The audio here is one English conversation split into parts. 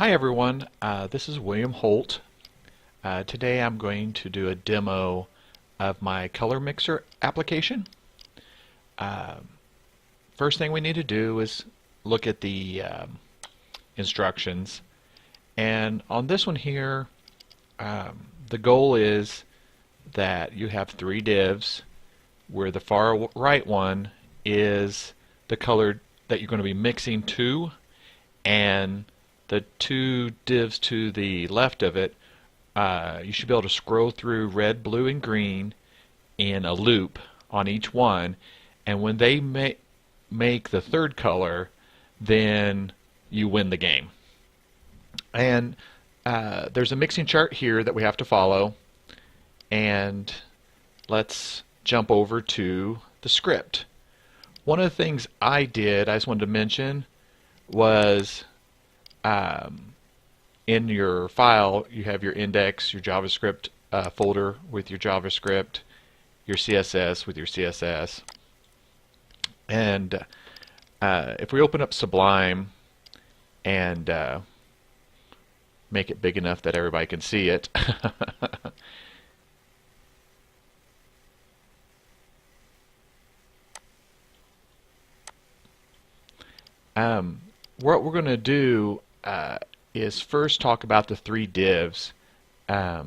Hi everyone, this is William Holt. Today I'm going to do a demo of my color mixer application. First thing we need to do is look at the instructions, and on this one here the goal is that you have three divs where the far right one is the color that you're going to be mixing to, and the two divs to the left of it, you should be able to scroll through red, blue, and green in a loop on each one, and when they make the third color, then you win the game. And there's a mixing chart here that we have to follow, and let's jump over to the script. One of the things I just wanted to mention was in your file you have your index, your JavaScript folder with your JavaScript, your CSS with your CSS, and if we open up Sublime and make it big enough that everybody can see it what we're going to do is first talk about the three divs. I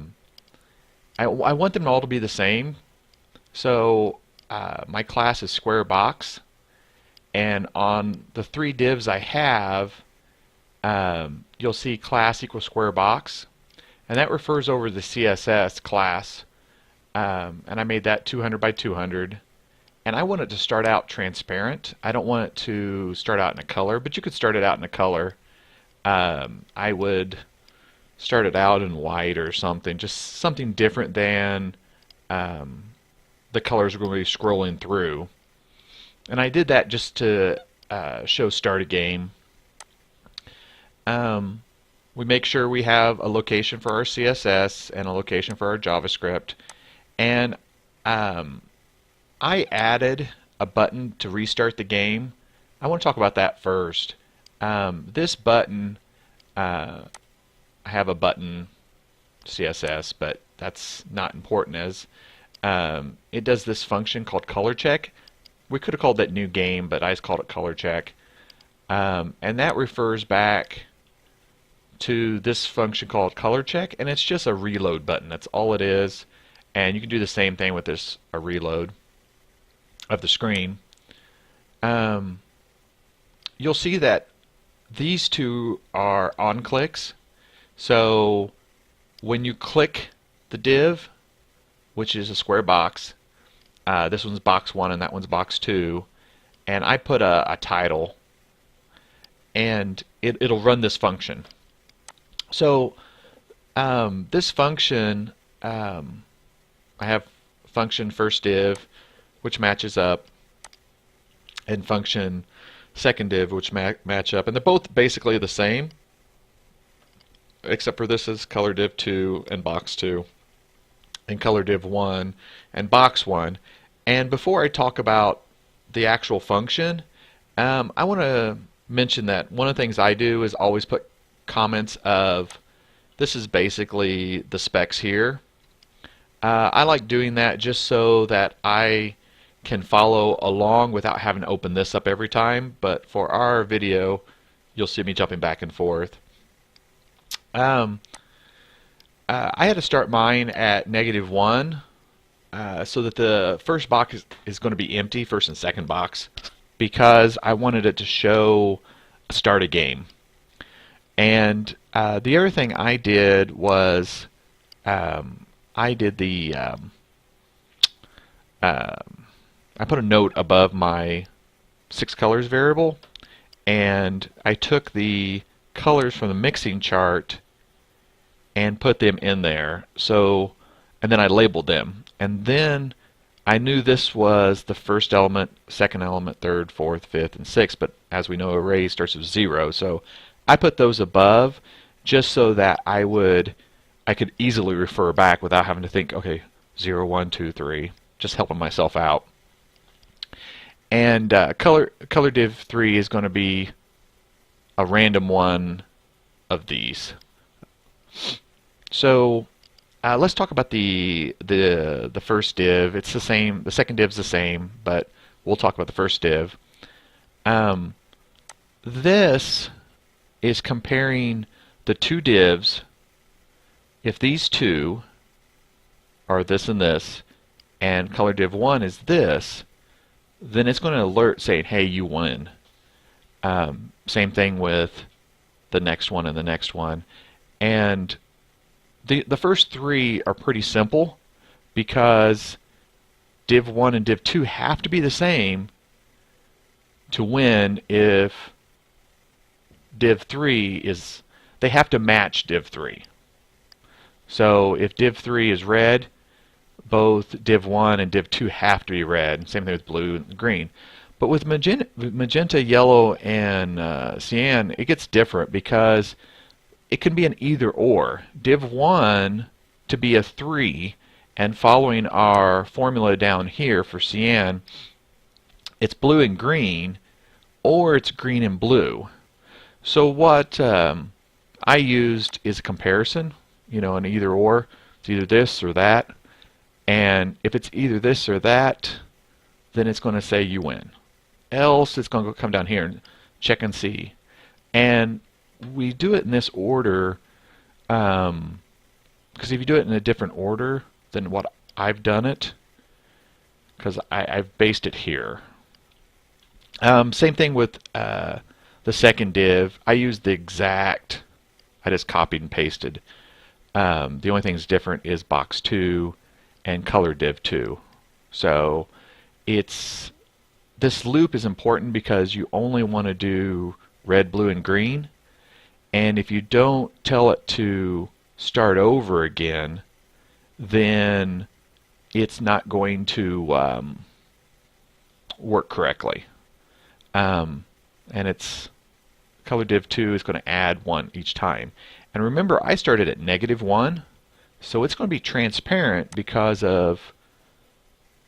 want them all to be the same. So my class is square box, and on the three divs I have, you'll see class equals square box, and that refers over the CSS class, and I made that 200 by 200. And I want it to start out transparent. I don't want it to start out in a color, but you could start it out in a color. I would start it out in white or something, just something different than the colors we're going to be scrolling through. And I did that just to show start a game. We make sure we have a location for our CSS and a location for our JavaScript. And I added a button to restart the game. I want to talk about that first. This button, I have a button CSS, but that's not important, as it does this function called color check. We could have called that new game, but I just called it color check. And that refers back to this function called color check, and it's just a reload button. That's all it is. And you can do the same thing with this, a reload of the screen. You'll see that these two are on clicks. So when you click the div, which is a square box, this one's box 1 and that one's box 2, and I put a title, and it'll run this function. So this function, I have function first div, which matches up, and function second div, which match up, and they're both basically the same, except for this is color div 2 and box 2, and color div 1 and box 1. And before I talk about the actual function, I want to mention that one of the things I do is always put comments of, this is basically the specs here. I like doing that just so that I can follow along without having to open this up every time, but for our video you'll see me jumping back and forth. I had to start mine at -1 so that the first box is going to be empty, first and second box, because I wanted it to show start a game. And the other thing I did was I did the I put a note above my 6 colors variable, and I took the colors from the mixing chart and put them in there. So, and then I labeled them, and then I knew this was the first element, second element, third, fourth, fifth, and sixth, but as we know, array starts with 0, so I put those above just so that I could easily refer back without having to think, okay, 0, 1, 2, 3, just helping myself out. And color div 3 is going to be a random one of these. So let's talk about the first div. It's the same. The second div's the same, but we'll talk about the first div. This is comparing the two divs. If these two are this and this, and color div 1 is this, then it's going to alert saying, hey, you win. Same thing with the next one and the next one. And the first three are pretty simple because div 1 and div 2 have to be the same to win. If div 3 is, they have to match div 3. So if div 3 is red, both div 1 and div 2 have to be red. Same thing with blue and green. But with magenta, yellow, and cyan, it gets different because it can be an either or. Div 1 to be a 3, and following our formula down here for cyan, it's blue and green, or it's green and blue. So what I used is a comparison, an either or. It's either this or that. And if it's either this or that, then it's going to say you win. Else it's going to come down here and check and see. And we do it in this order because if you do it in a different order than what I've done it, because I've based it here. Same thing with the second div. I used I just copied and pasted. The only thing that's different is box 2 and color div 2. So this loop is important because you only want to do red, blue, and green. And if you don't tell it to start over again, then it's not going to work correctly. And it's color div 2 is going to add 1 each time. And remember, I started at -1, so it's going to be transparent because of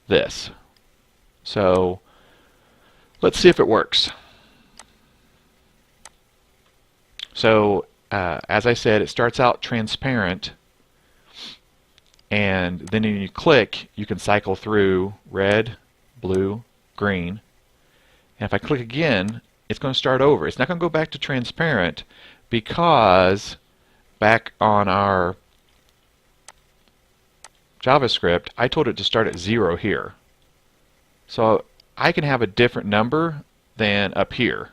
this. So let's see if it works. So as I said, it starts out transparent, and then when you click, you can cycle through red, blue, green. And if I click again, it's going to start over. It's not going to go back to transparent because back on our JavaScript, I told it to start at 0 here. So I can have a different number than up here,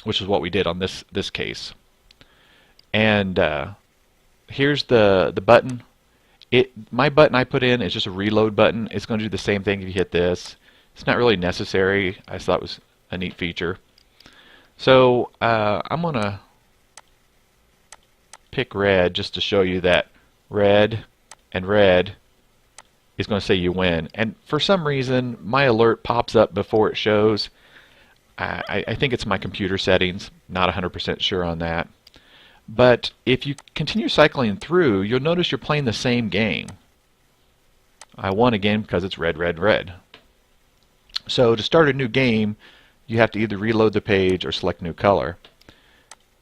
which is what we did on this case. And here's the button. My button I put in is just a reload button. It's going to do the same thing if you hit this. It's not really necessary. I just thought it was a neat feature. So I'm going to pick red just to show you that red and red is going to say you win. And for some reason, my alert pops up before it shows. I think it's my computer settings. Not 100% sure on that. But if you continue cycling through, you'll notice you're playing the same game. I won again because it's red, red, red. So to start a new game, you have to either reload the page or select new color.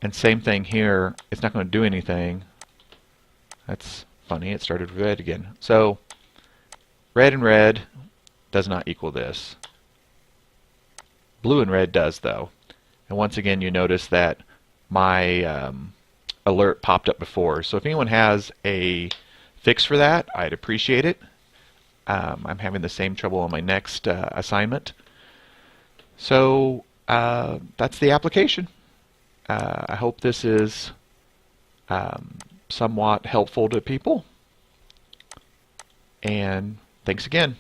And same thing here, it's not going to do anything. That's funny, it started red again. So red and red does not equal this. Blue and red does though. And once again you notice that my alert popped up before. So if anyone has a fix for that, I'd appreciate it. I'm having the same trouble on my next assignment. So that's the application. I hope this is somewhat helpful to people. And thanks again.